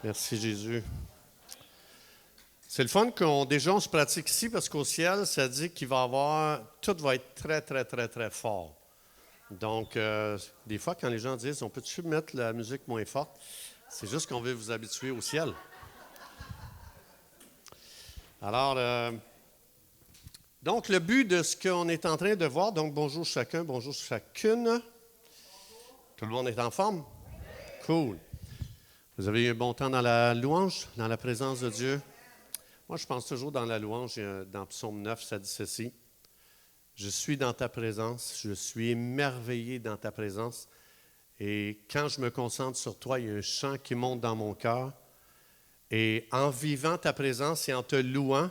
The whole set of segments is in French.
Merci Jésus. C'est le fun qu'on déjà on se pratique ici parce qu'au ciel, ça dit qu'il va y avoir, tout va être très, très, très, très fort. Donc, des fois, quand les gens disent, on peut-tu mettre la musique moins forte? C'est juste qu'on veut vous habituer au ciel. Alors, donc le but de ce qu'on est en train de voir, donc bonjour chacun, bonjour chacune. Tout le monde est en forme? Cool. Vous avez eu un bon temps dans la louange, dans la présence de Dieu? Moi, je pense toujours dans la louange, dans Psaume 9, ça dit ceci. Je suis dans ta présence, je suis émerveillé dans ta présence. Et quand je me concentre sur toi, il y a un chant qui monte dans mon cœur. Et en vivant ta présence et en te louant,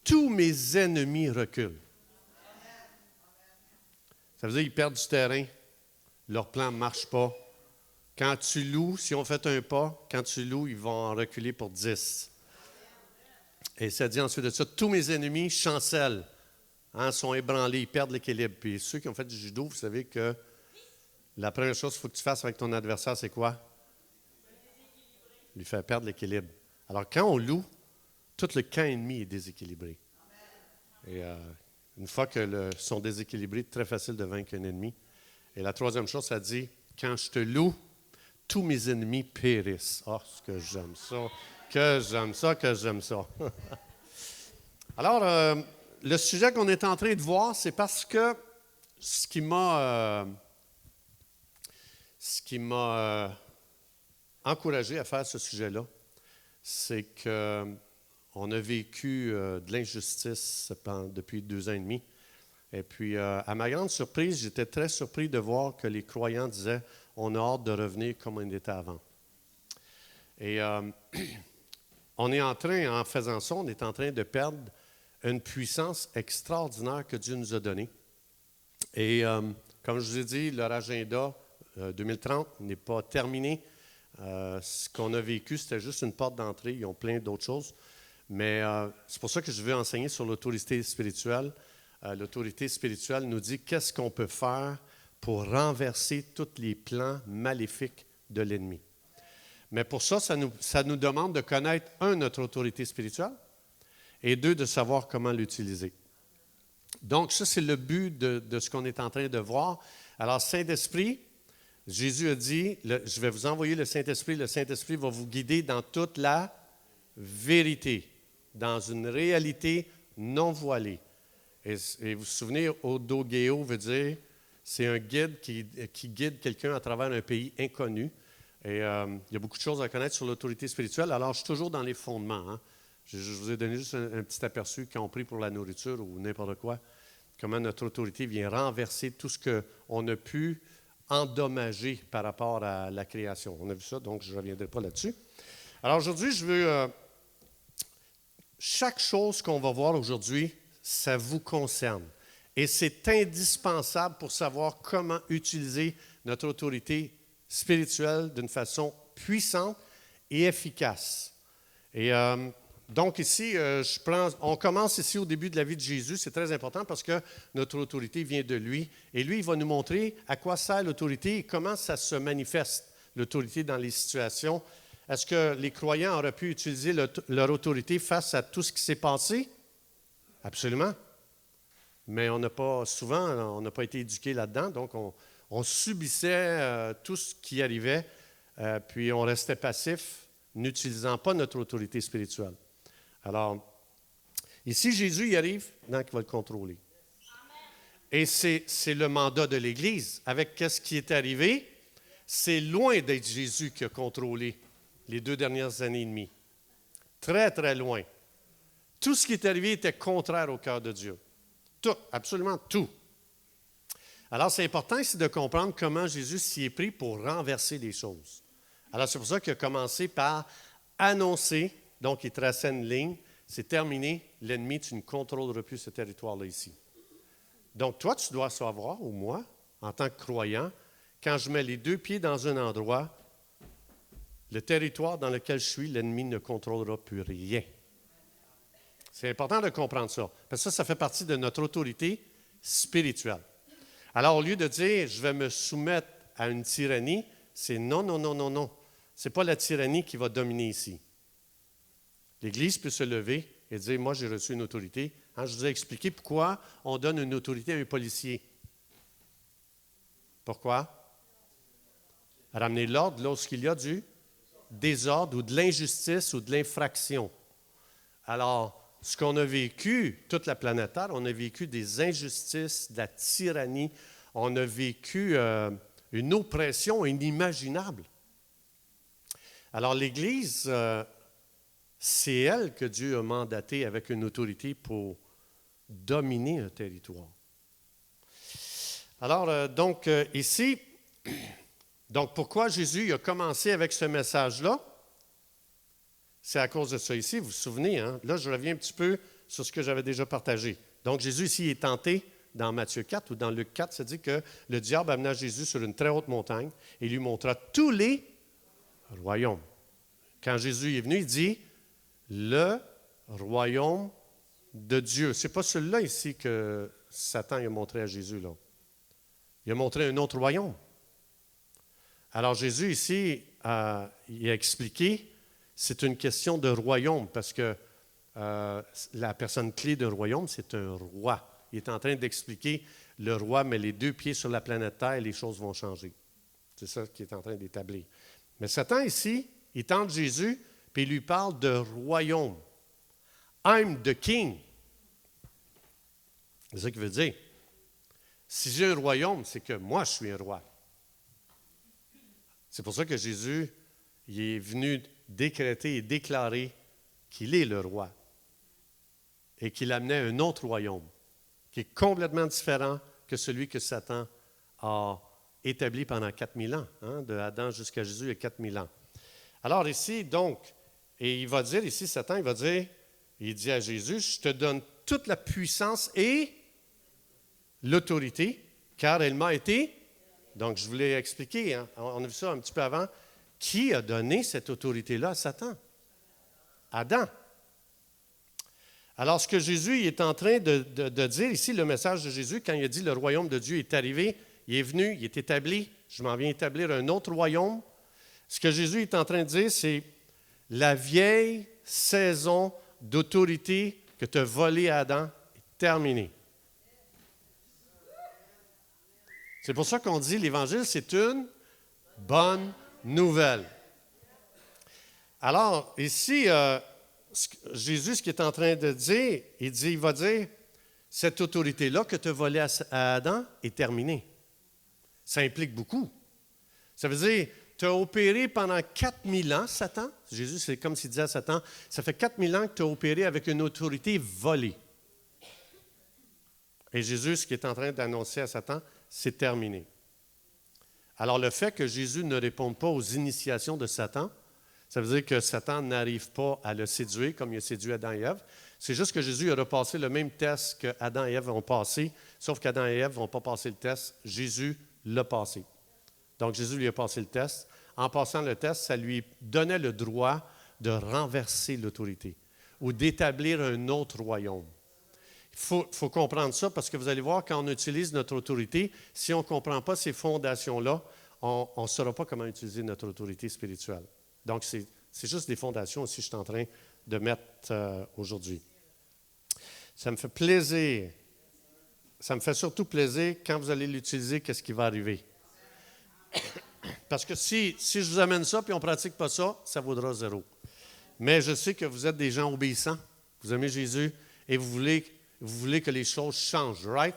tous mes ennemis reculent. Ça veut dire qu'ils perdent du terrain. Leur plan ne marche pas. Quand tu loues, si on fait un pas, quand tu loues, ils vont en reculer pour 10. Et ça dit ensuite de ça, tous mes ennemis chancellent, sont ébranlés, ils perdent l'équilibre. Puis ceux qui ont fait du judo, vous savez que la première chose qu'il faut que tu fasses avec ton adversaire, c'est quoi? Lui faire perdre l'équilibre. Alors quand on loue, tout le camp ennemi est déséquilibré. Et une fois qu'ils sont déséquilibrés, c'est très facile de vaincre un ennemi. Et la troisième chose, ça dit, quand je te loue, tous mes ennemis périssent. Oh, ce que j'aime ça, que j'aime ça, que j'aime ça. Alors, le sujet qu'on est en train de voir, c'est parce que ce qui m'a encouragé à faire ce sujet-là, c'est qu'on a vécu de l'injustice depuis 2 ans et demi. Et puis, à ma grande surprise, j'étais très surpris de voir que les croyants disaient « on a hâte de revenir comme on était avant ». Et on est en train, en faisant ça, on est en train de perdre une puissance extraordinaire que Dieu nous a donnée. Et comme je vous ai dit, leur agenda 2030 n'est pas terminé. Ce qu'on a vécu, c'était juste une porte d'entrée. Ils ont plein d'autres choses. Mais c'est pour ça que je veux enseigner sur l'autorité spirituelle. L'autorité spirituelle nous dit qu'est-ce qu'on peut faire pour renverser tous les plans maléfiques de l'ennemi. Mais pour ça, ça nous demande de connaître, notre autorité spirituelle, et 2, de savoir comment l'utiliser. Donc, ça, c'est le but de ce qu'on est en train de voir. Alors, Saint-Esprit, Jésus a dit, je vais vous envoyer le Saint-Esprit va vous guider dans toute la vérité, dans une réalité non voilée. Et vous vous souvenez, Odogeo veut dire, c'est un guide qui guide quelqu'un à travers un pays inconnu. Et il y a beaucoup de choses à connaître sur l'autorité spirituelle. Alors, je suis toujours dans les fondements. Hein. Je vous ai donné juste un petit aperçu quand on prie pour la nourriture ou n'importe quoi, comment notre autorité vient renverser tout ce qu'on a pu endommager par rapport à la création. On a vu ça, donc je ne reviendrai pas là-dessus. Alors, aujourd'hui, je veux... chaque chose qu'on va voir aujourd'hui, ça vous concerne. Et c'est indispensable pour savoir comment utiliser notre autorité spirituelle d'une façon puissante et efficace. Et donc ici, on commence ici au début de la vie de Jésus. C'est très important parce que notre autorité vient de lui. Et lui, il va nous montrer à quoi sert l'autorité et comment ça se manifeste, l'autorité dans les situations. Est-ce que les croyants auraient pu utiliser leur autorité face à tout ce qui s'est passé? Absolument. Mais on n'a pas été éduqués là-dedans, donc on subissait tout ce qui arrivait, puis on restait passif, n'utilisant pas notre autorité spirituelle. Alors, ici, Jésus y arrive, donc il va le contrôler. Et c'est le mandat de l'Église. Avec ce qui est arrivé, c'est loin d'être Jésus qui a contrôlé les 2 dernières années et demie. Très, très loin. Tout ce qui est arrivé était contraire au cœur de Dieu. Tout, absolument tout. Alors, c'est important ici de comprendre comment Jésus s'y est pris pour renverser les choses. Alors, c'est pour ça qu'il a commencé par annoncer, donc il traçait une ligne, c'est terminé, l'ennemi, tu ne contrôleras plus ce territoire-là ici. Donc, toi, tu dois savoir, ou moi, en tant que croyant, quand je mets les 2 pieds dans un endroit, le territoire dans lequel je suis, l'ennemi ne contrôlera plus rien. C'est important de comprendre ça, parce que ça fait partie de notre autorité spirituelle. Alors, au lieu de dire « je vais me soumettre à une tyrannie », c'est non, non, non, non, non. Ce n'est pas la tyrannie qui va dominer ici. L'Église peut se lever et dire, moi j'ai reçu une autorité. Hein, je vous ai expliqué pourquoi on donne une autorité à un policier. Pourquoi? Ramener l'ordre lorsqu'il y a du désordre ou de l'injustice ou de l'infraction. Alors, ce qu'on a vécu, toute la planète Terre, on a vécu des injustices, de la tyrannie, on a vécu une oppression inimaginable. Alors, l'Église, c'est elle que Dieu a mandatée avec une autorité pour dominer un territoire. Alors, ici, donc pourquoi Jésus a commencé avec ce message-là? C'est à cause de ça ici, vous vous souvenez, hein? Là, je reviens un petit peu sur ce que j'avais déjà partagé. Donc, Jésus ici est tenté dans Matthieu 4 ou dans Luc 4, ça dit que le diable amena Jésus sur une très haute montagne et lui montra tous les royaumes. Quand Jésus est venu, il dit le royaume de Dieu. Ce n'est pas celui-là ici que Satan a montré à Jésus, là. Il a montré un autre royaume. Alors Jésus ici, il a expliqué, c'est une question de royaume, parce que la personne clé d'un royaume, c'est un roi. Il est en train d'expliquer, le roi met les deux pieds sur la planète Terre et les choses vont changer. C'est ça qu'il est en train d'établir. Mais Satan ici, il tente Jésus, puis il lui parle de royaume. I'm the king. C'est ça qu'il veut dire. Si j'ai un royaume, c'est que moi, je suis un roi. C'est pour ça que Jésus il est venu décréter et déclarer qu'il est le roi et qu'il amenait un autre royaume qui est complètement différent que celui que Satan a établi pendant 4000 ans, hein, de Adam jusqu'à Jésus, il y a 4000 ans. Alors ici, donc, et il va dire ici, Satan, il dit à Jésus, je te donne toute la puissance et l'autorité, car elle m'a été, donc je voulais expliquer, hein, on a vu ça un petit peu avant, qui a donné cette autorité-là à Satan? Adam. Alors, ce que Jésus est en train de dire ici, le message de Jésus, quand il a dit le royaume de Dieu est arrivé, il est venu, il est établi, je m'en viens établir un autre royaume. Ce que Jésus est en train de dire, c'est la vieille saison d'autorité que tu as volée à Adam est terminée. C'est pour ça qu'on dit l'Évangile, c'est une bonne nouvelle. Alors, ici, Jésus, ce qu'il est en train de dire, il va dire, cette autorité-là que tu as volée à Adam est terminée. Ça implique beaucoup. Ça veut dire, tu as opéré pendant 4000 ans, Satan. Jésus, c'est comme s'il disait à Satan, ça fait 4000 ans que tu as opéré avec une autorité volée. Et Jésus, ce qu'il est en train d'annoncer à Satan, c'est terminé. Alors, le fait que Jésus ne réponde pas aux initiations de Satan, ça veut dire que Satan n'arrive pas à le séduire comme il a séduit Adam et Ève. C'est juste que Jésus a repassé le même test que Adam et Ève ont passé, sauf qu'Adam et Ève n'ont pas passé le test. Jésus l'a passé. Donc, Jésus lui a passé le test. En passant le test, ça lui donnait le droit de renverser l'autorité ou d'établir un autre royaume. Il faut comprendre ça parce que vous allez voir, quand on utilise notre autorité, si on ne comprend pas ces fondations-là, on ne saura pas comment utiliser notre autorité spirituelle. Donc, c'est juste des fondations aussi que je suis en train de mettre aujourd'hui. Ça me fait plaisir. Ça me fait surtout plaisir quand vous allez l'utiliser, qu'est-ce qui va arriver. Parce que si je vous amène ça et on ne pratique pas ça, ça vaudra zéro. Mais je sais que vous êtes des gens obéissants. Vous aimez Jésus et vous voulez que les choses changent, right?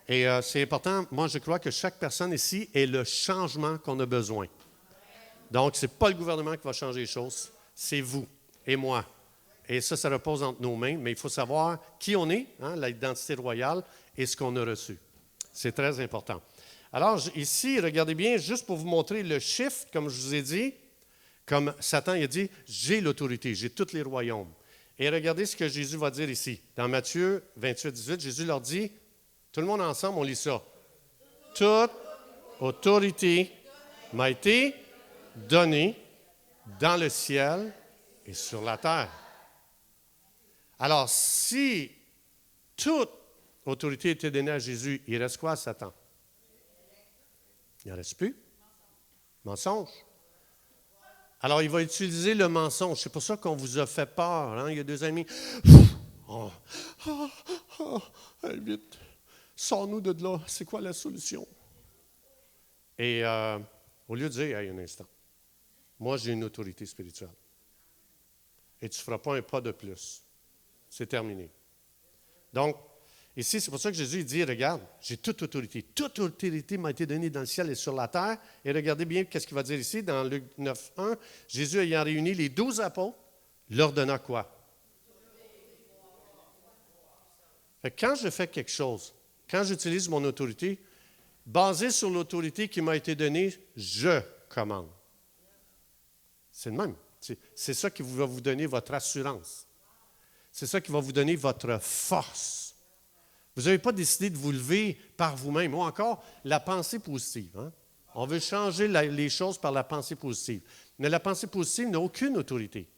Et c'est important. Moi, je crois que chaque personne ici est le changement qu'on a besoin. Donc, ce n'est pas le gouvernement qui va changer les choses, c'est vous et moi. Et ça repose entre nos mains, mais il faut savoir qui on est, hein, l'identité royale, et ce qu'on a reçu. C'est très important. Alors, ici, regardez bien, juste pour vous montrer le chiffre, comme je vous ai dit, comme Satan il a dit, j'ai l'autorité, j'ai tous les royaumes. Et regardez ce que Jésus va dire ici. Dans Matthieu 28, 18, Jésus leur dit, tout le monde ensemble, on lit ça. Toute autorité m'a été donnée dans le ciel et sur la terre. Alors, si toute autorité était donnée à Jésus, il reste quoi à Satan? Il n'en reste plus. Mensonge. Alors, il va utiliser le mensonge. C'est pour ça qu'on vous a fait peur. Hein? Il y a 2 ans et demi. Oh, oh, oh, hey, vite, sors-nous de là. C'est quoi la solution? Et au lieu de dire, hey, un instant, moi, j'ai une autorité spirituelle. Et tu ne feras pas un pas de plus. C'est terminé. Donc, ici, c'est pour ça que Jésus dit, regarde, j'ai toute autorité. Toute autorité m'a été donnée dans le ciel et sur la terre. Et regardez bien qu'est-ce qu'il va dire ici, dans Luc 9, 1. Jésus ayant réuni les 12 apôtres, leur donna quoi? Fait que quand je fais quelque chose, quand j'utilise mon autorité, basé sur l'autorité qui m'a été donnée, je commande. C'est le même. C'est ça qui va vous donner votre assurance. C'est ça qui va vous donner votre force. Vous n'avez pas décidé de vous lever par vous-même. Ou encore, la pensée positive. Hein? On veut changer les choses par la pensée positive. Mais la pensée positive n'a aucune autorité.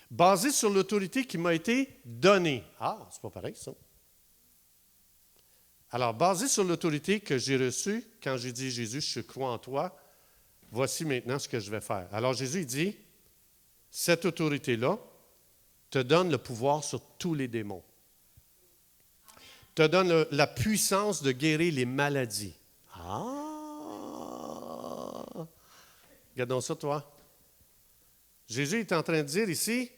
Basée sur l'autorité qui m'a été donnée. Ah, c'est pas pareil, ça. Alors, basée sur l'autorité que j'ai reçue, quand j'ai dit, Jésus, je crois en toi, voici maintenant ce que je vais faire. Alors, Jésus, il dit, cette autorité-là te donne le pouvoir sur tous les démons. Te donne la puissance de guérir les maladies. Ah! Regardons ça, toi. Jésus est en train de dire ici,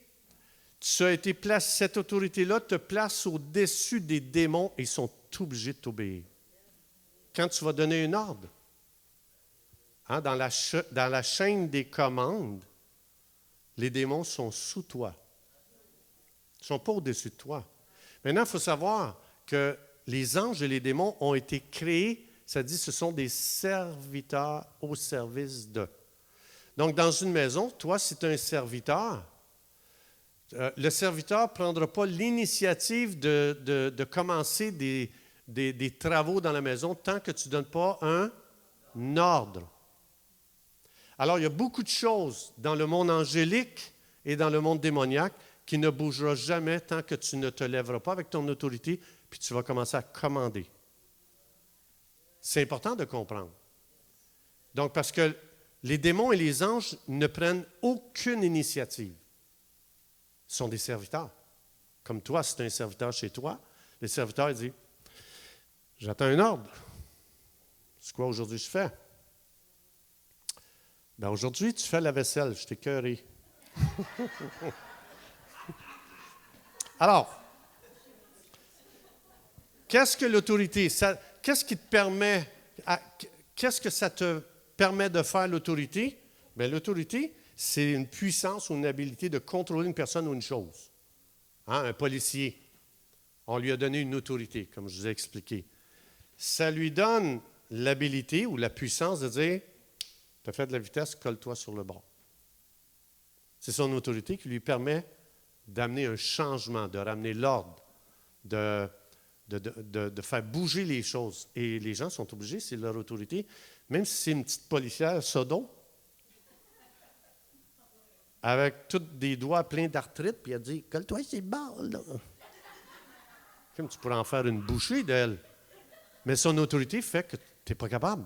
tu as été placé, cette autorité-là te place au-dessus des démons et ils sont obligés de t'obéir. Quand tu vas donner un ordre, hein, dans la chaîne des commandes, les démons sont sous toi. Ils ne sont pas au-dessus de toi. Maintenant, il faut savoir que les anges et les démons ont été créés, ça dit ce sont des serviteurs au service d'eux. Donc, dans une maison, toi, si tu es un serviteur, le serviteur ne prendra pas l'initiative de commencer des travaux dans la maison tant que tu ne donnes pas un ordre. Alors, il y a beaucoup de choses dans le monde angélique et dans le monde démoniaque qui ne bougera jamais tant que tu ne te lèveras pas avec ton autorité puis tu vas commencer à commander. C'est important de comprendre. Donc, parce que les démons et les anges ne prennent aucune initiative. Ils sont des serviteurs. Comme toi, si tu es un serviteur chez toi, le serviteur dit, j'attends un ordre. C'est quoi aujourd'hui je fais? Bien, aujourd'hui, tu fais la vaisselle. Je t'ai écœuré. Alors, qu'est-ce que l'autorité? Qu'est-ce qui te permet, qu'est-ce que ça te permet de faire l'autorité? Bien, l'autorité, c'est une puissance ou une habilité de contrôler une personne ou une chose. Hein, un policier, on lui a donné une autorité, comme je vous ai expliqué. Ça lui donne l'habilité ou la puissance de dire, tu as fait de la vitesse, colle-toi sur le bord. C'est son autorité qui lui permet d'amener un changement, de ramener l'ordre, de faire bouger les choses. Et les gens sont obligés, c'est leur autorité, même si c'est une petite policière Sodom, avec tous des doigts pleins d'arthrite, puis elle dit « Colle-toi sur le bord, là. » Comme tu pourrais en faire une bouchée d'elle. Mais son autorité fait que tu n'es pas capable.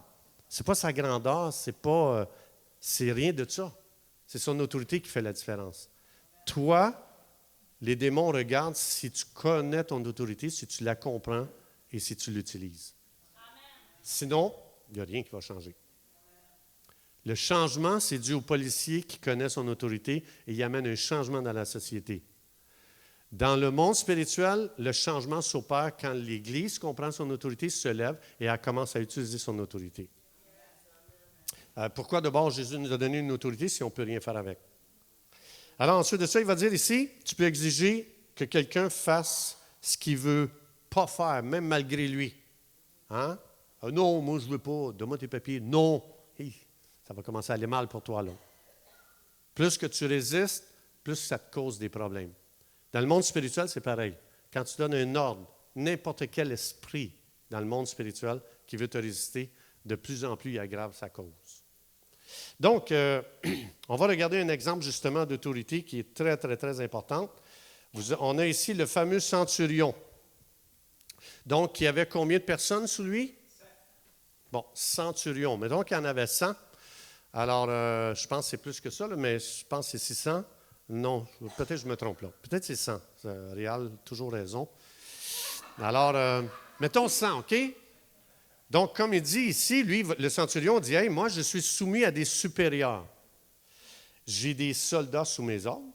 Ce n'est pas sa grandeur, c'est rien de ça. C'est son autorité qui fait la différence. Toi, les démons regardent si tu connais ton autorité, si tu la comprends et si tu l'utilises. Sinon, il n'y a rien qui va changer. Le changement, c'est dû au policier qui connaît son autorité et il amène un changement dans la société. Dans le monde spirituel, le changement s'opère quand l'Église comprend son autorité, se lève et elle commence à utiliser son autorité. Pourquoi d'abord Jésus nous a donné une autorité si on ne peut rien faire avec? Alors ensuite de ça, il va dire ici, tu peux exiger que quelqu'un fasse ce qu'il ne veut pas faire, même malgré lui. Hein? Ah non, moi je ne veux pas, donne-moi tes papiers. Non! Hey, ça va commencer à aller mal pour toi là. Plus que tu résistes, plus ça te cause des problèmes. Dans le monde spirituel, c'est pareil. Quand tu donnes un ordre, n'importe quel esprit dans le monde spirituel qui veut te résister, de plus en plus, il aggrave sa cause. Donc, on va regarder un exemple justement d'autorité qui est très, très, très importante. On a ici le fameux centurion. Donc, il y avait combien de personnes sous lui? Bon, centurion. Mais donc, il y en avait 100. Alors, je pense que c'est plus que ça, là, mais je pense que c'est 600. Non, peut-être que je me trompe là. Peut-être que c'est 100. Réal, toujours raison. Alors, mettons 100, OK? Donc, comme il dit ici, lui, le centurion dit, « Hey, moi, je suis soumis à des supérieurs. J'ai des soldats sous mes ordres.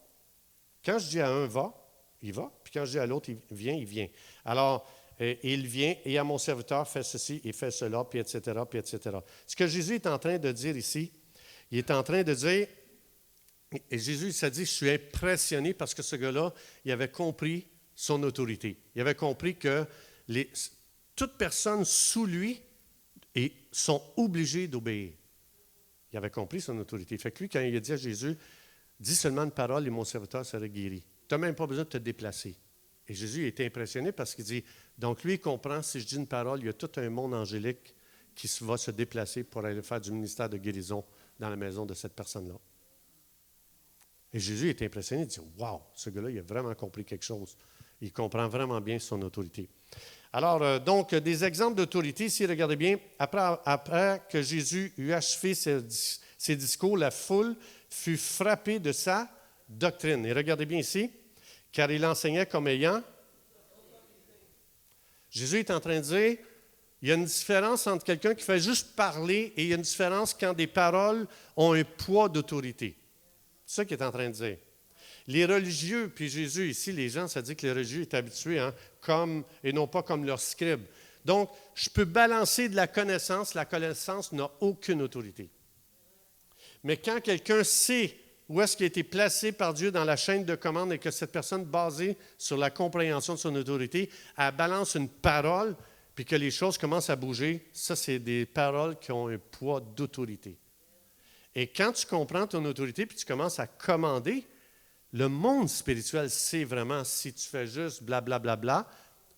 Quand je dis à un, va, il va. Puis quand je dis à l'autre, il vient, il vient. Alors, il vient, et à mon serviteur, fait ceci, et fait cela, puis etc., puis etc. » Ce que Jésus est en train de dire ici, il est en train de dire, et Jésus s'est dit, « Je suis impressionné parce que ce gars-là, il avait compris son autorité. Il avait compris que toute personne sous lui sont obligées d'obéir. » Il avait compris son autorité. Fait que lui, quand il a dit à Jésus, « Dis seulement une parole et mon serviteur sera guéri. Tu n'as même pas besoin de te déplacer. » Et Jésus était impressionné parce qu'il dit, donc lui, il comprend, si je dis une parole, il y a tout un monde angélique qui va se déplacer pour aller faire du ministère de guérison dans la maison de cette personne-là. Et Jésus est impressionné, il dit, « Wow, ce gars-là, il a vraiment compris quelque chose. Il comprend vraiment bien son autorité. » Alors, donc, des exemples d'autorité, ici, regardez bien, après que Jésus eut achevé ses discours, la foule fut frappée de sa doctrine. Et regardez bien ici, car il enseignait comme ayant. Jésus est en train de dire, il y a une différence entre quelqu'un qui fait juste parler et il y a une différence quand des paroles ont un poids d'autorité. C'est ça qu'il est en train de dire. Les religieux, puis Jésus ici, les gens, ça dit que les religieux étaient habitués, et non pas comme leurs scribes. Donc, je peux balancer de la connaissance n'a aucune autorité. Mais quand quelqu'un sait où est-ce qu'il a été placé par Dieu dans la chaîne de commande et que cette personne, basée sur la compréhension de son autorité, elle balance une parole, puis que les choses commencent à bouger, ça, c'est des paroles qui ont un poids d'autorité. Et quand tu comprends ton autorité, puis tu commences à commander, le monde spirituel sait vraiment si tu fais juste blablabla, bla, bla, bla,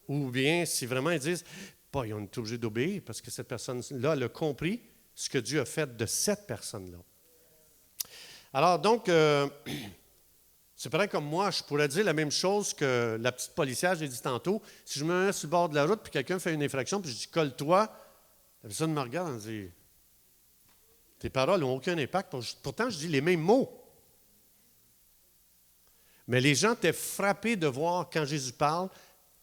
ou bien si vraiment ils disent, ils ont été obligés d'obéir parce que cette personne-là elle a compris ce que Dieu a fait de cette personne-là. Alors donc, c'est pareil comme moi, je pourrais dire la même chose que la petite policière, j'ai dit tantôt. Si je me mets sur le bord de la route puis quelqu'un fait une infraction puis je dis, colle-toi, la personne me regarde et me dit, tes paroles n'ont aucun impact. Pourtant, je dis les mêmes mots. Mais les gens étaient frappés de voir quand Jésus parle,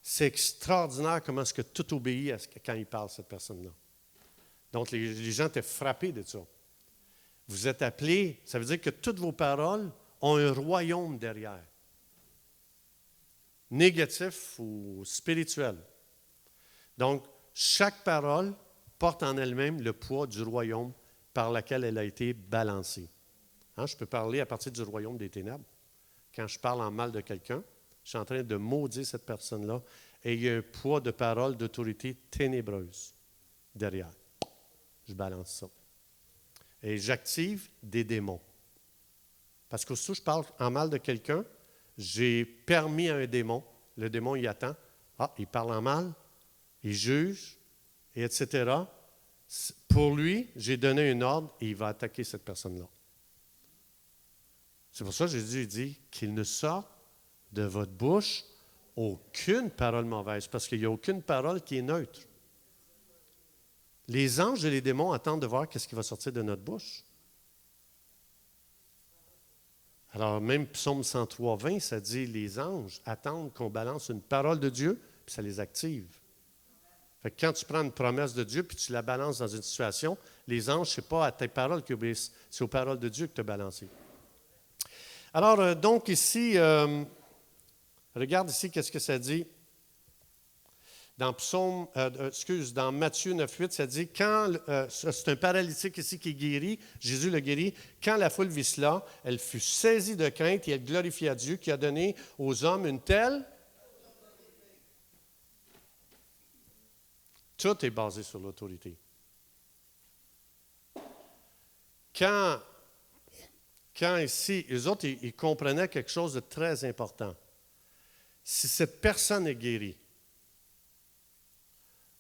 c'est extraordinaire comment est-ce que tout obéit quand il parle, cette personne-là. Donc, les gens étaient frappés de ça. Vous êtes appelés, ça veut dire que toutes vos paroles ont un royaume derrière. Négatif ou spirituel. Donc, chaque parole porte en elle-même le poids du royaume par lequel elle a été balancée. Je peux parler à partir du royaume des ténèbres. Quand je parle en mal de quelqu'un, je suis en train de maudire cette personne-là et il y a un poids de parole d'autorité ténébreuse derrière. Je balance ça. Et j'active des démons. Parce que si je parle en mal de quelqu'un, j'ai permis à un démon, le démon il attend, il parle en mal, il juge, et etc. Pour lui, j'ai donné un ordre et il va attaquer cette personne-là. C'est pour ça que Jésus dit qu'il ne sorte de votre bouche aucune parole mauvaise, parce qu'il n'y a aucune parole qui est neutre. Les anges et les démons attendent de voir qu'est-ce qui va sortir de notre bouche. Alors, même Psaume 103, 20, ça dit les anges attendent qu'on balance une parole de Dieu, puis ça les active. Fait que quand tu prends une promesse de Dieu, puis tu la balances dans une situation, les anges, ce n'est pas à tes paroles qu'ils obéissent, c'est aux paroles de Dieu que tu as balancées. Alors, donc ici, regarde ici, qu'est-ce que ça dit. Dans Matthieu 9, 8, ça dit, c'est un paralytique ici qui est guéri, Jésus le guérit. Quand la foule vit cela, elle fut saisie de crainte et elle glorifia Dieu qui a donné aux hommes une telle. Tout est basé sur l'autorité. Quand ici, eux autres, ils comprenaient quelque chose de très important. Si cette personne est guérie,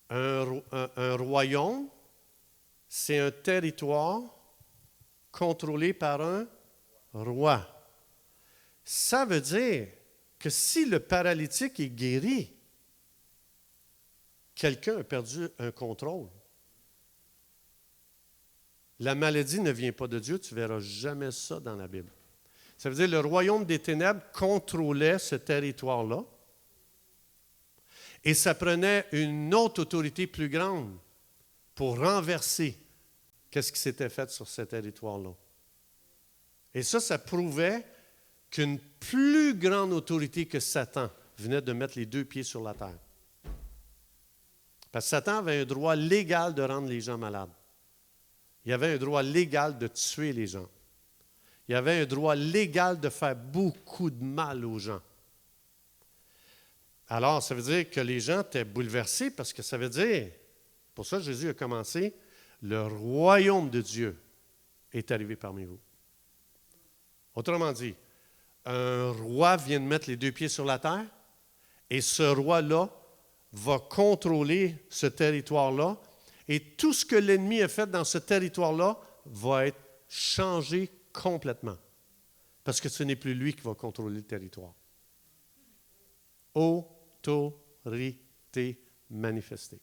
un royaume, c'est un territoire contrôlé par un roi. Ça veut dire que si le paralytique est guéri, quelqu'un a perdu un contrôle. La maladie ne vient pas de Dieu, tu ne verras jamais ça dans la Bible. Ça veut dire que le royaume des ténèbres contrôlait ce territoire-là et ça prenait une autre autorité plus grande pour renverser ce qui s'était fait sur ce territoire-là. Et ça prouvait qu'une plus grande autorité que Satan venait de mettre les deux pieds sur la terre. Parce que Satan avait un droit légal de rendre les gens malades. Il avait un droit légal de tuer les gens. Il avait un droit légal de faire beaucoup de mal aux gens. Alors, ça veut dire que les gens étaient bouleversés parce que ça veut dire, pour ça Jésus a commencé, le royaume de Dieu est arrivé parmi vous. Autrement dit, un roi vient de mettre les deux pieds sur la terre et ce roi-là va contrôler ce territoire-là et tout ce que l'ennemi a fait dans ce territoire-là va être changé complètement. Parce que ce n'est plus lui qui va contrôler le territoire. Autorité manifestée.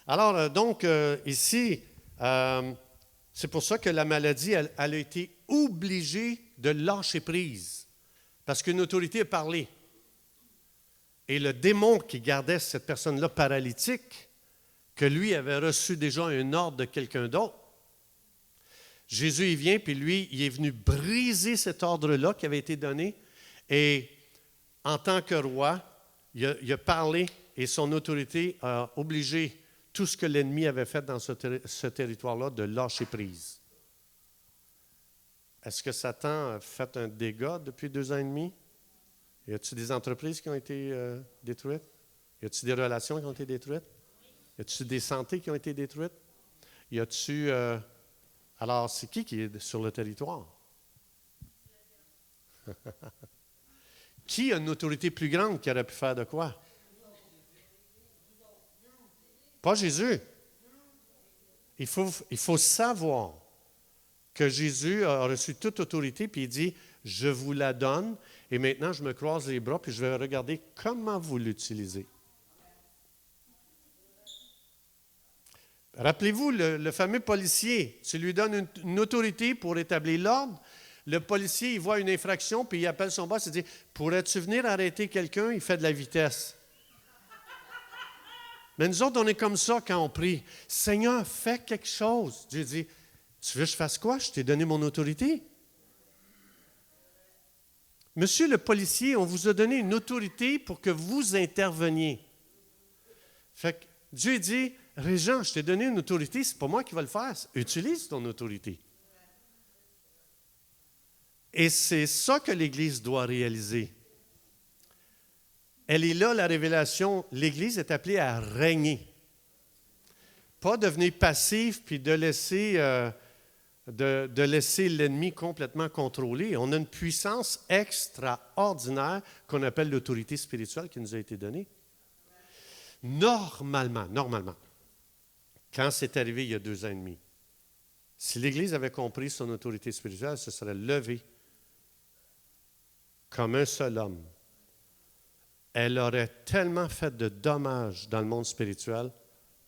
Alors, donc, ici, c'est pour ça que la maladie, elle a été obligée de lâcher prise. Parce qu'une autorité a parlé. Et le démon qui gardait cette personne-là paralytique, que lui avait reçu déjà un ordre de quelqu'un d'autre, Jésus, il vient, puis lui, il est venu briser cet ordre-là qui avait été donné. Et en tant que roi, il a parlé et son autorité a obligé tout ce que l'ennemi avait fait dans ce territoire-là de lâcher prise. Est-ce que Satan a fait un dégât depuis 2 ans et demi? Y a-t-il des entreprises qui ont été détruites? Y a-t-il des relations qui ont été détruites? Y a-t-il des santé qui ont été détruites? Y a-t-il... Alors, c'est qui est sur le territoire? Qui a une autorité plus grande qui aurait pu faire de quoi? Pas Jésus. Il faut savoir que Jésus a reçu toute autorité, puis il dit, je vous la donne, et maintenant je me croise les bras, puis je vais regarder comment vous l'utilisez. Rappelez-vous, le fameux policier, tu lui donnes une autorité pour établir l'ordre. Le policier, il voit une infraction, puis il appelle son boss, il dit, pourrais-tu venir arrêter quelqu'un? Il fait de la vitesse. Mais nous autres, on est comme ça quand on prie. Seigneur, fais quelque chose. Dieu dit, tu veux que je fasse quoi? Je t'ai donné mon autorité. Monsieur le policier, on vous a donné une autorité pour que vous interveniez. Fait que Dieu dit, Régent, je t'ai donné une autorité, c'est pas moi qui vais le faire. Utilise ton autorité. Et c'est ça que l'Église doit réaliser. Elle est là, la révélation. L'Église est appelée à régner. Pas devenir passif puis de laisser l'ennemi complètement contrôler. On a une puissance extraordinaire qu'on appelle l'autorité spirituelle qui nous a été donnée. Normalement, quand c'est arrivé il y a 2 ans et demi, si l'Église avait compris son autorité spirituelle, elle se serait levée comme un seul homme. Elle aurait tellement fait de dommages dans le monde spirituel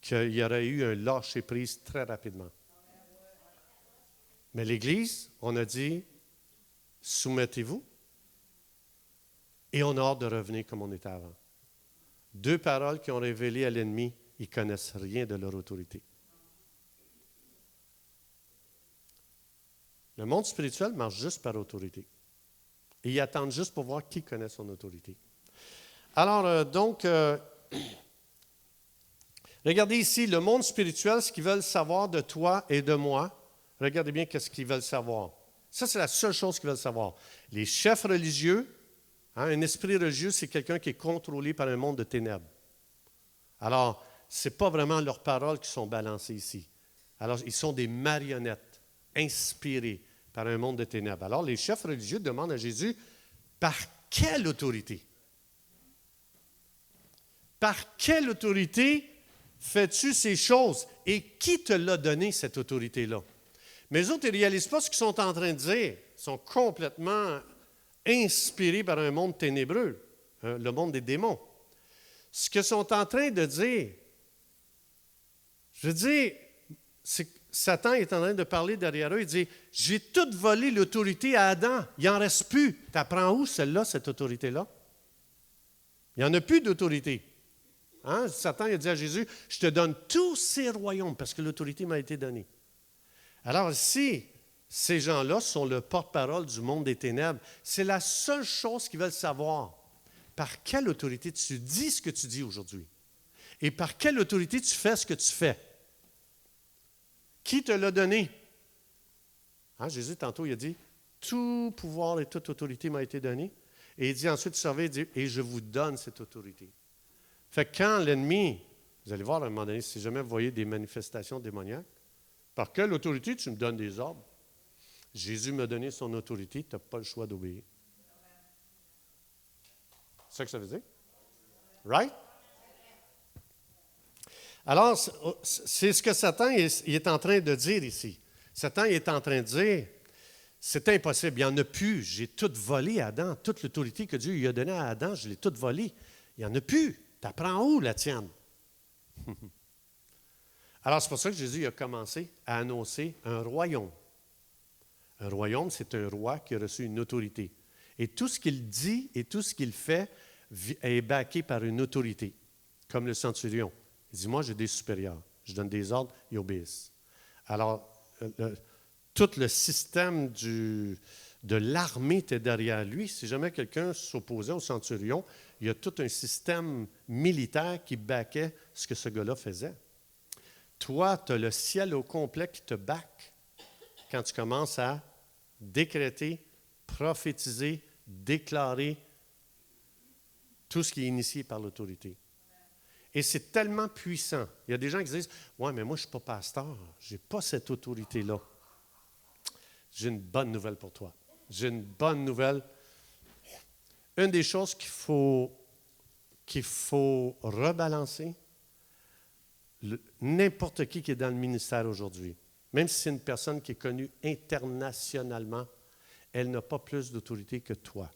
qu'il y aurait eu un lâcher-prise très rapidement. Mais l'Église, on a dit, soumettez-vous, et on a hâte de revenir comme on était avant. 2 paroles qui ont révélé à l'ennemi, ils ne connaissent rien de leur autorité. Le monde spirituel marche juste par autorité. Et ils attendent juste pour voir qui connaît son autorité. Alors, regardez ici, le monde spirituel, ce qu'ils veulent savoir de toi et de moi, regardez bien qu'est-ce qu'ils veulent savoir. Ça, c'est la seule chose qu'ils veulent savoir. Les chefs religieux, un esprit religieux, c'est quelqu'un qui est contrôlé par un monde de ténèbres. Alors, ce n'est pas vraiment leurs paroles qui sont balancées ici. Alors, ils sont des marionnettes inspirées par un monde de ténèbres. Alors, les chefs religieux demandent à Jésus, par quelle autorité? Par quelle autorité fais-tu ces choses? Et qui te l'a donné, cette autorité-là? Mais les autres, ils ne réalisent pas ce qu'ils sont en train de dire. Ils sont complètement inspirés par un monde ténébreux, le monde des démons. Ce qu'ils sont en train de dire, je veux dire, Satan est en train de parler derrière eux. Il dit, j'ai tout volé l'autorité à Adam. Il n'en reste plus. Tu apprends où celle-là, cette autorité-là? Il n'y en a plus d'autorité. Hein? Satan a dit à Jésus, je te donne tous ces royaumes parce que l'autorité m'a été donnée. Alors, si ces gens-là sont le porte-parole du monde des ténèbres, c'est la seule chose qu'ils veulent savoir. Par quelle autorité tu dis ce que tu dis aujourd'hui? Et par quelle autorité tu fais ce que tu fais? Qui te l'a donné? Hein, Jésus, tantôt, il a dit, tout pouvoir et toute autorité m'a été donné. Et il dit ensuite, il dit, et je vous donne cette autorité. Fait que quand l'ennemi, vous allez voir à un moment donné, si jamais vous voyez des manifestations démoniaques, par quelle autorité tu me donnes des ordres? Jésus m'a donné son autorité, tu n'as pas le choix d'obéir. C'est ça que ça veut dire? Right? Alors, c'est ce que Satan est en train de dire ici. Satan est en train de dire, c'est impossible, il n'y en a plus. J'ai tout volé à Adam. Toute l'autorité que Dieu lui a donnée à Adam, je l'ai toute volée. Il n'y en a plus. Tu apprends où la tienne? Alors, c'est pour ça que Jésus a commencé à annoncer un royaume. Un royaume, c'est un roi qui a reçu une autorité. Et tout ce qu'il dit et tout ce qu'il fait est backé par une autorité, comme le centurion. Il dit, moi, j'ai des supérieurs. Je donne des ordres, ils obéissent. Alors, tout le système de l'armée était derrière lui. Si jamais quelqu'un s'opposait au centurion, il y a tout un système militaire qui backait ce que ce gars-là faisait. Toi, tu as le ciel au complet qui te back quand tu commences à décréter, prophétiser, déclarer tout ce qui est initié par l'autorité. Et c'est tellement puissant. Il y a des gens qui disent, « Ouais, mais moi, je ne suis pas pasteur. Je n'ai pas cette autorité-là. » J'ai une bonne nouvelle pour toi. J'ai une bonne nouvelle. Une des choses qu'il faut rebalancer, n'importe qui est dans le ministère aujourd'hui, même si c'est une personne qui est connue internationalement, elle n'a pas plus d'autorité que toi.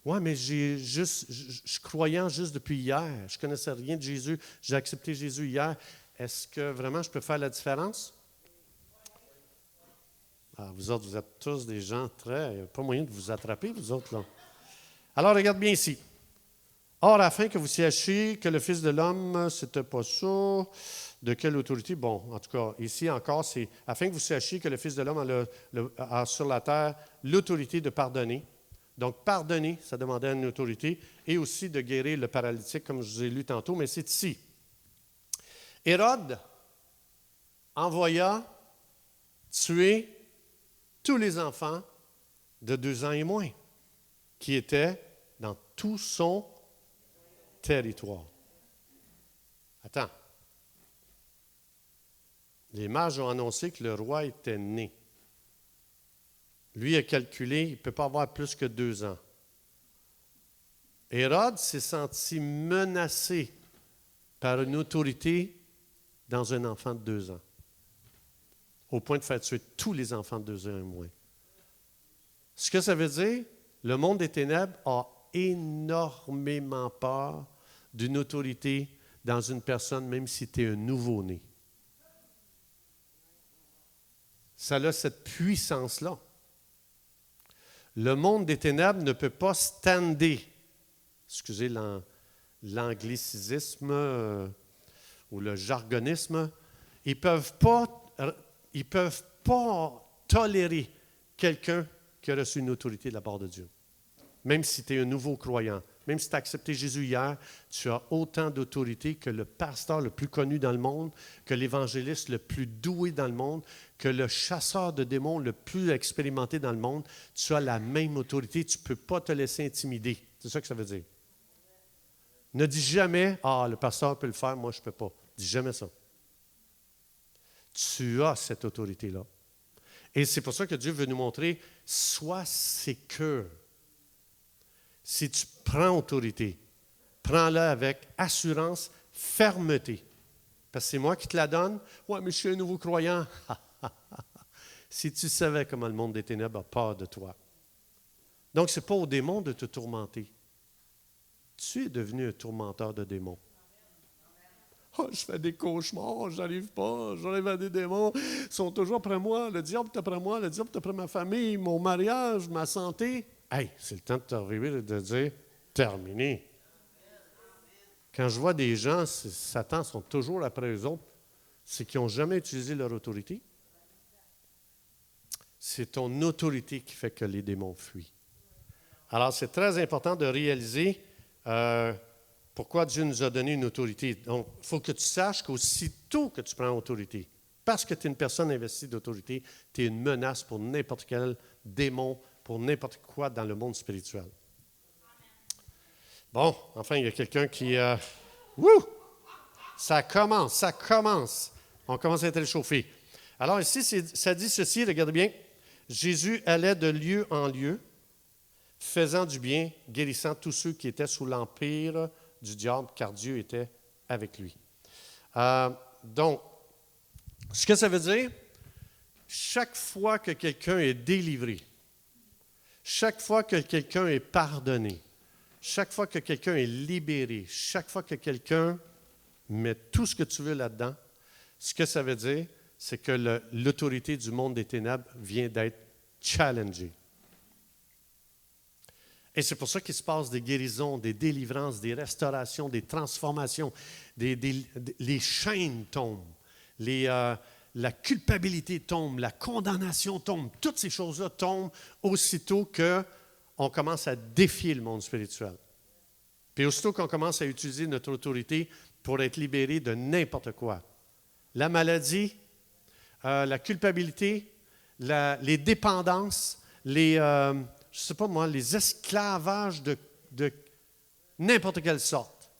Oui, mais je croyais juste depuis hier. Je ne connaissais rien de Jésus. J'ai accepté Jésus hier. Est-ce que vraiment je peux faire la différence? Ah, vous autres, vous êtes tous des gens très... Il n'y a pas moyen de vous attraper, vous autres, là. Alors, regarde bien ici. Or, afin que vous sachiez que le Fils de l'homme, c'était pas ça. De quelle autorité? Bon, en tout cas, ici encore, c'est afin que vous sachiez que le Fils de l'homme a sur la terre l'autorité de pardonner. Donc, pardonner, ça demandait une autorité, et aussi de guérir le paralytique, comme je vous ai lu tantôt, mais c'est ici. Hérode envoya tuer tous les enfants de 2 ans et moins, qui étaient dans tout son territoire. Attends. Les mages ont annoncé que le roi était né. Lui a calculé, il ne peut pas avoir plus que 2 ans. Hérode s'est senti menacé par une autorité dans un enfant de 2 ans, au point de faire tuer tous les enfants de 2 ans et moins. Ce que ça veut dire, le monde des ténèbres a énormément peur d'une autorité dans une personne, même si tu es un nouveau-né. Ça a cette puissance-là. Le monde des ténèbres ne peut pas stander, excusez l'anglicisme ou le jargonisme, ils ne peuvent pas tolérer quelqu'un qui a reçu une autorité de la part de Dieu. Même si tu es un nouveau croyant, même si tu as accepté Jésus hier, tu as autant d'autorité que le pasteur le plus connu dans le monde, que l'évangéliste le plus doué dans le monde, que le chasseur de démons le plus expérimenté dans le monde. Tu as la même autorité, tu ne peux pas te laisser intimider. C'est ça que ça veut dire. Ne dis jamais, « Ah, le pasteur peut le faire, moi je ne peux pas. » Dis jamais ça. Tu as cette autorité-là. Et c'est pour ça que Dieu veut nous montrer, sois sécure. Si tu prends autorité, prends-la avec assurance, fermeté. Parce que c'est moi qui te la donne. Ouais, mais je suis un nouveau croyant. Si tu savais comment le monde des ténèbres a peur de toi. Donc, ce n'est pas au démon de te tourmenter. Tu es devenu un tourmenteur de démons. Oh, je fais des cauchemars, j'arrive pas, j'arrive à des démons. Ils sont toujours après moi. Le diable est après moi, le diable est après ma famille, mon mariage, ma santé. Hey, c'est le temps de t'arriver et de dire terminé. Quand je vois des gens, Satan sont toujours après eux autres, c'est qu'ils n'ont jamais utilisé leur autorité. C'est ton autorité qui fait que les démons fuient. Alors, c'est très important de réaliser pourquoi Dieu nous a donné une autorité. Donc, il faut que tu saches qu'aussitôt que tu prends autorité, parce que tu es une personne investie d'autorité, tu es une menace pour n'importe quel démon, pour n'importe quoi dans le monde spirituel. Bon, enfin, il y a quelqu'un qui... Wouh! Ça commence. On commence à être réchauffé. Alors ici, ça dit ceci, regardez bien. Jésus allait de lieu en lieu, faisant du bien, guérissant tous ceux qui étaient sous l'empire du diable, car Dieu était avec lui. Donc, ce que ça veut dire, chaque fois que quelqu'un est délivré, chaque fois que quelqu'un est pardonné, chaque fois que quelqu'un est libéré, chaque fois que quelqu'un met tout ce que tu veux là-dedans, ce que ça veut dire, c'est que l'autorité du monde des ténèbres vient d'être challengée. Et c'est pour ça qu'il se passe des guérisons, des délivrances, des restaurations, des transformations, les chaînes tombent, la culpabilité tombe, la condamnation tombe, toutes ces choses-là tombent aussitôt qu'on commence à défier le monde spirituel. Puis aussitôt qu'on commence à utiliser notre autorité pour être libéré de n'importe quoi. La maladie, la culpabilité, les dépendances, je ne sais pas moi, les esclavages de n'importe quelle sorte.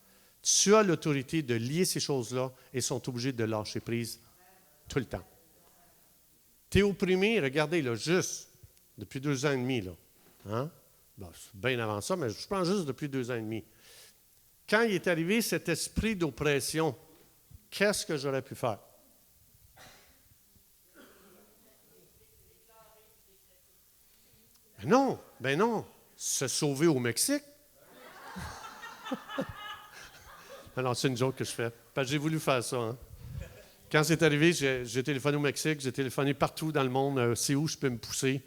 Tu as l'autorité de lier ces choses-là et sont obligés de lâcher prise tout le temps. Tu es opprimé, regardez, là, juste depuis 2 ans et demi. Là. Hein? Bon, bien avant ça, mais je prends juste depuis 2 ans et demi. Quand il est arrivé cet esprit d'oppression, qu'est-ce que j'aurais pu faire? Ben non, se sauver au Mexique. Alors, c'est une joke que je fais. Parce que j'ai voulu faire ça. Hein. Quand c'est arrivé, j'ai téléphoné au Mexique, j'ai téléphoné partout dans le monde, c'est où je peux me pousser.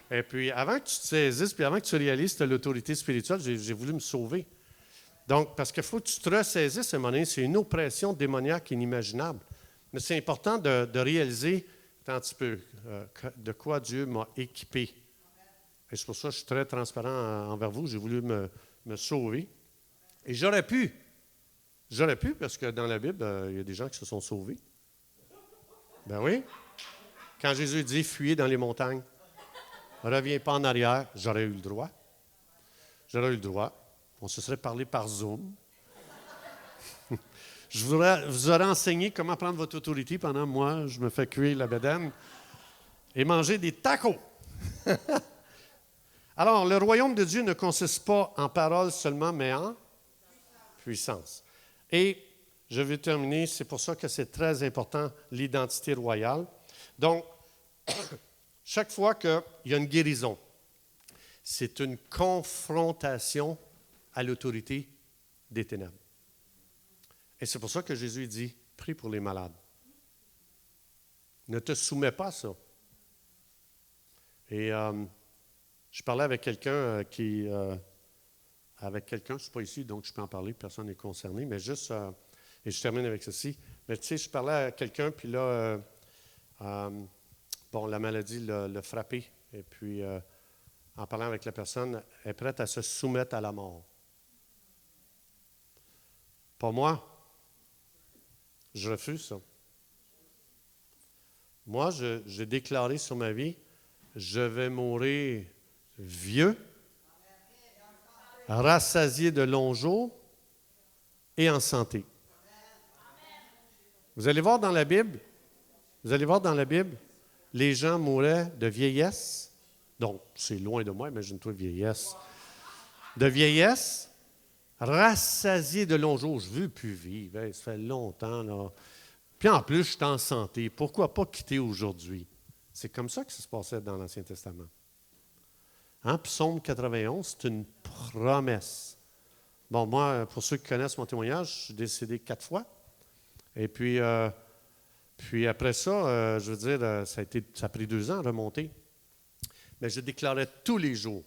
Et puis, avant que tu te saisisses, puis avant que tu réalises que tu as l'autorité spirituelle, j'ai voulu me sauver. Donc, parce qu'il faut que tu te ressaisisses à un moment donné, c'est une oppression démoniaque inimaginable. Mais c'est important de réaliser un petit peu de quoi Dieu m'a équipé. Et c'est pour ça que je suis très transparent envers vous. J'ai voulu me sauver. Et j'aurais pu, parce que dans la Bible, il y a des gens qui se sont sauvés. Ben oui. Quand Jésus dit « Fuyez dans les montagnes, reviens pas en arrière », j'aurais eu le droit. J'aurais eu le droit. On se serait parlé par Zoom. Je vous aurais enseigné comment prendre votre autorité pendant moi, je me fais cuire la bédaine et manger des tacos. Alors, le royaume de Dieu ne consiste pas en paroles seulement, mais en puissance. Et je vais terminer, c'est pour ça que c'est très important, l'identité royale. Donc, chaque fois qu'il y a une guérison, c'est une confrontation à l'autorité des ténèbres. Et c'est pour ça que Jésus dit, prie pour les malades. Ne te soumets pas à ça. Et je parlais avec quelqu'un je ne suis pas ici, donc je peux en parler, personne n'est concerné, mais juste, et je termine avec ceci, mais tu sais, je parlais à quelqu'un, puis là, la maladie l'a frappé, et puis en parlant avec la personne, elle est prête à se soumettre à la mort. Pas moi. Je refuse ça. Moi, j'ai déclaré sur ma vie, je vais mourir vieux, rassasié de longs jours et en santé. Vous allez voir dans la Bible, les gens mouraient de vieillesse. Donc, c'est loin de moi, imagine-toi vieillesse. De vieillesse, rassasié de longs jours. Je ne veux plus vivre, hein, ça fait longtemps. Là. Puis en plus, je suis en santé. Pourquoi pas quitter aujourd'hui? C'est comme ça que ça se passait dans l'Ancien Testament. Hein? Psaume 91, c'est une promesse. Bon, moi, pour ceux qui connaissent mon témoignage, je suis décédé 4 fois. Et puis après ça, je veux dire, ça a pris 2 ans à remonter. Mais je déclarais tous les jours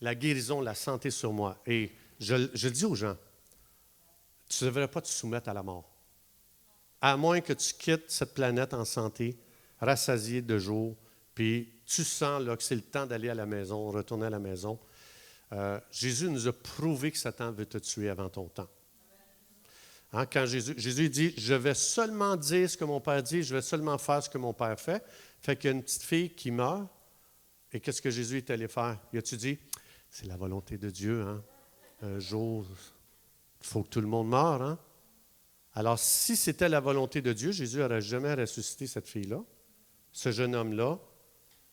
la guérison, la santé sur moi. Et je dis aux gens, tu ne devrais pas te soumettre à la mort. À moins que tu quittes cette planète en santé, rassasié de jour, puis tu sens là, que c'est le temps d'aller à la maison, retourner à la maison. Jésus nous a prouvé que Satan veut te tuer avant ton temps. Hein, quand Jésus dit « Je vais seulement dire ce que mon Père dit, je vais seulement faire ce que mon Père fait », fait qu'il y a une petite fille qui meurt, et qu'est-ce que Jésus est allé faire? Il a-tu dit « C'est la volonté de Dieu, hein? Un jour, il faut que tout le monde meure, hein? » Alors, si c'était la volonté de Dieu, Jésus n'aurait jamais ressuscité cette fille-là, ce jeune homme-là,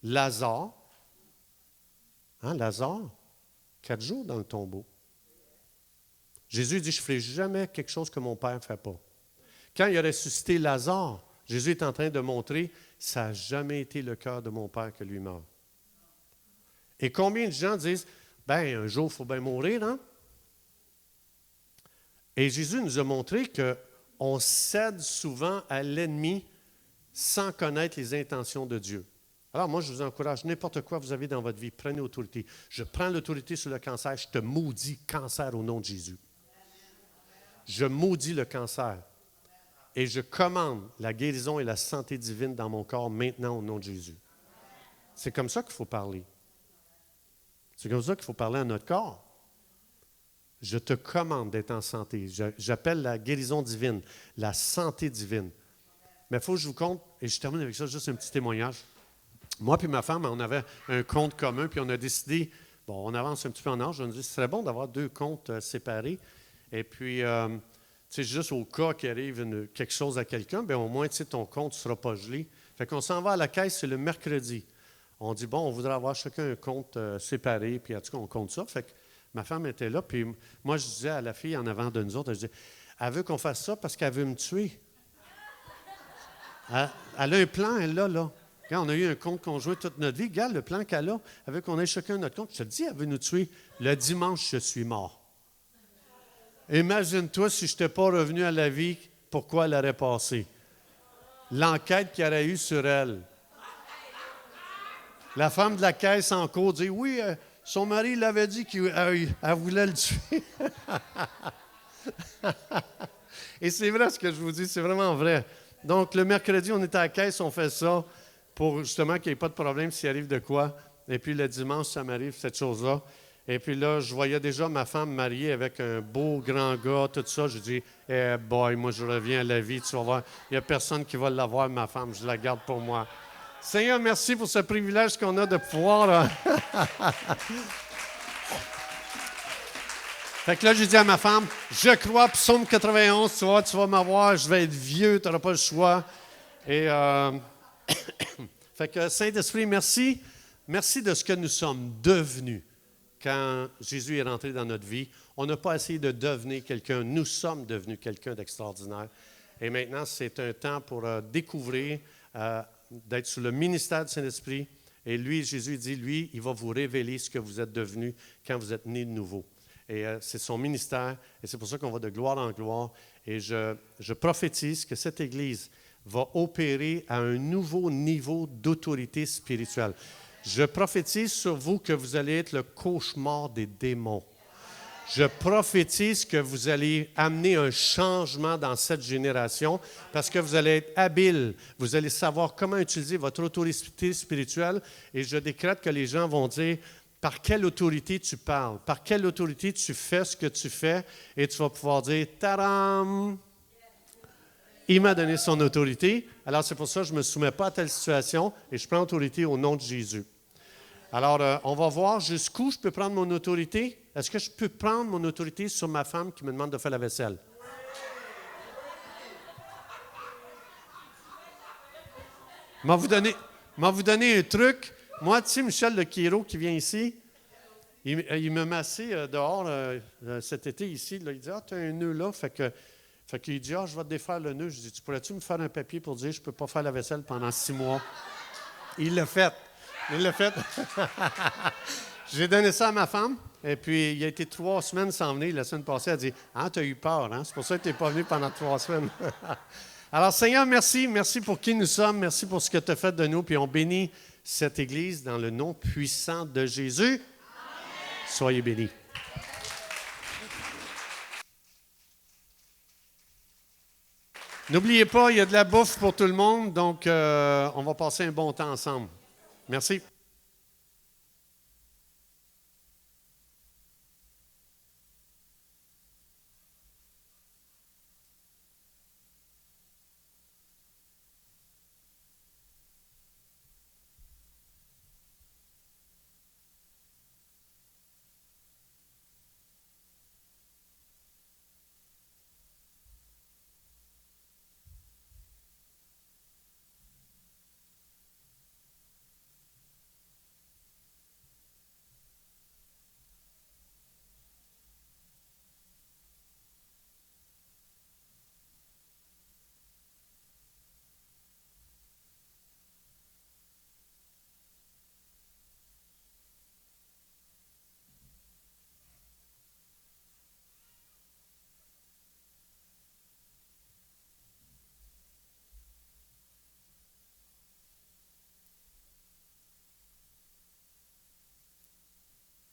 Lazare. Hein, Lazare, 4 jours dans le tombeau. Jésus dit, je ne ferai jamais quelque chose que mon Père ne fait pas. Quand il a ressuscité Lazare, Jésus est en train de montrer, ça n'a jamais été le cœur de mon Père que lui meurt. Et combien de gens disent, ben un jour, il faut bien mourir, hein? Et Jésus nous a montré qu'on cède souvent à l'ennemi sans connaître les intentions de Dieu. Alors moi, je vous encourage, n'importe quoi vous avez dans votre vie, prenez autorité. Je prends l'autorité sur le cancer, je te maudis cancer au nom de Jésus. Je maudis le cancer et je commande la guérison et la santé divine dans mon corps maintenant au nom de Jésus. C'est comme ça qu'il faut parler. C'est comme ça qu'il faut parler à notre corps. Je te commande d'être en santé. J'appelle la guérison divine, la santé divine. Mais il faut que je vous conte, et je termine avec ça, juste un petit témoignage. Moi et ma femme, on avait un compte commun, puis on a décidé, bon, on avance un petit peu en âge, on a dit, ce serait bon d'avoir 2 comptes séparés. Et puis, tu sais, juste au cas qu'il arrive quelque chose à quelqu'un, bien au moins, tu sais, ton compte ne sera pas gelé. Fait qu'on s'en va à la caisse, c'est le mercredi. On dit, bon, on voudrait avoir chacun un compte séparé, puis en tout cas, on compte ça. Fait que ma femme était là, puis moi, je disais à la fille en avant de nous autres, je disais, elle veut qu'on fasse ça parce qu'elle veut me tuer. Elle a un plan, elle là. Quand on a eu un compte conjoint toute notre vie, regarde le plan qu'elle a, elle veut qu'on ait chacun notre compte. Je te dis, elle veut nous tuer. Le dimanche, je suis mort. Imagine-toi si je n'étais pas revenu à la vie, pourquoi elle aurait passé. L'enquête qu'il y aurait eu sur elle. La femme de la caisse en cours dit, oui, son mari l'avait dit qu'elle voulait le tuer. Et c'est vrai ce que je vous dis, c'est vraiment vrai. Donc, le mercredi, on est à la caisse, on fait ça pour justement qu'il n'y ait pas de problème s'il arrive de quoi. Et puis, le dimanche, ça m'arrive, cette chose-là. Et puis là, je voyais déjà ma femme mariée avec un beau grand gars, tout ça. Je dis, eh boy, moi, je reviens à la vie, tu vas voir. Il n'y a personne qui va l'avoir, ma femme, je la garde pour moi. Seigneur, merci pour ce privilège qu'on a de pouvoir. Fait que là, j'ai dit à ma femme, je crois, psaume 91, tu vas m'avoir, je vais être vieux, tu n'auras pas le choix. Et fait que Saint-Esprit, merci. Merci de ce que nous sommes devenus quand Jésus est rentré dans notre vie. On n'a pas essayé de devenir quelqu'un, nous sommes devenus quelqu'un d'extraordinaire. Et maintenant, c'est un temps pour découvrir, d'être sous le ministère du Saint-Esprit. Et lui, Jésus dit, lui, il va vous révéler ce que vous êtes devenu quand vous êtes né de nouveau. Et c'est son ministère, et c'est pour ça qu'on va de gloire en gloire. Et je prophétise que cette Église va opérer à un nouveau niveau d'autorité spirituelle. Je prophétise sur vous que vous allez être le cauchemar des démons. Je prophétise que vous allez amener un changement dans cette génération parce que vous allez être habile, vous allez savoir comment utiliser votre autorité spirituelle et je décrète que les gens vont dire par quelle autorité tu parles, par quelle autorité tu fais ce que tu fais et tu vas pouvoir dire « Tadam! Il m'a donné son autorité, alors c'est pour ça que je ne me soumets pas à telle situation et je prends autorité au nom de Jésus. » Alors, on va voir jusqu'où je peux prendre mon autorité. Est-ce que je peux prendre mon autorité sur ma femme qui me demande de faire la vaisselle? Je vais vous donner un truc. Moi, tu sais, Michel Le Quiro qui vient ici, il m'a massé dehors cet été ici. Là, il dit, tu as un nœud là. Fait qu'il dit, je vais te défaire le nœud. Je dis, tu pourrais-tu me faire un papier pour dire, je ne peux pas faire la vaisselle pendant 6 mois? Il l'a fait. Il l'a fait. J'ai donné ça à ma femme. Et puis, il a été 3 semaines sans venir. La semaine passée, elle a dit « Ah, tu as eu peur, hein? C'est pour ça que tu n'es pas venu pendant 3 semaines. » Alors, Seigneur, merci. Merci pour qui nous sommes. Merci pour ce que tu as fait de nous. Puis on bénit cette Église dans le nom puissant de Jésus. Amen. Soyez bénis. N'oubliez pas, il y a de la bouffe pour tout le monde. Donc, on va passer un bon temps ensemble. Merci.